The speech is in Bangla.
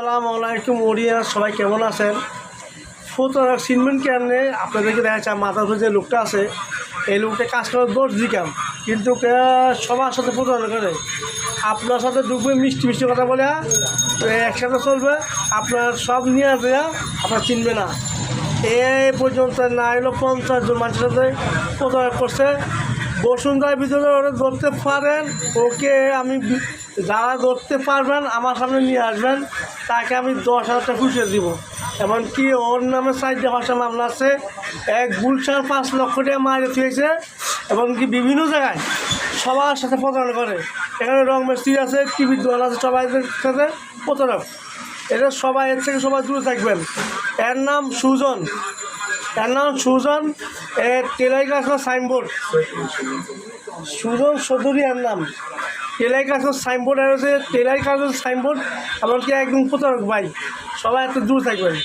আসসালামু আলাইকুম ওড়িয়া, সবাই কেমন আছেন? ফটোগ্রাফ চিনবেন কেমনে? আপনাদেরকে দেখা যাচ্ছে মাথার উপরে যে লোকটা আছে, এই লোকটা কাজ করে দোষ দিকাম, কিন্তু সবার সাথে প্রতারণা করে। আপনার সাথে ঢুকবে, মিষ্টি মিষ্টি কথা বলে একসাথে চলবে, আপনার সব নিয়ে দেওয়া আপনার চিনবে না। এই পর্যন্ত না এলো 50 জন মানুষের সাথে প্রতারণা করছে। বসুন্ধরার ভিতরে ওরা ধরতে পারেন, ওকে আমি যারা ধরতে পারবেন আমার সামনে নিয়ে আসবেন, তাকে আমি 10,000 টাকা পুষিয়ে দিব। এমনকি ওর নামে 4টা মামলা আছে, এক গুলশান 5 লক্ষ টাকা মারে থুয়েছে, এমনকি বিভিন্ন জায়গায় সবার সাথে প্রতারণা করে। এখানে রং মিস্ত্রি আছে, টিভির দোকান আছে, সবাই সাথে প্রতারণা। এটা সবাই এর থেকে সবাই দূরে থাকবেন। এর নাম সুজন, টেলাই গাছ সাইনবোর্ড, সুজন চৌধুরী এর নাম। টেলাই গাছের সাইনবোর্ড আর হচ্ছে টেলাই গাছের সাইনবোর্ড, এমনকি একদম প্রতারক ভাই। সবাই এত দূর থাকবেন।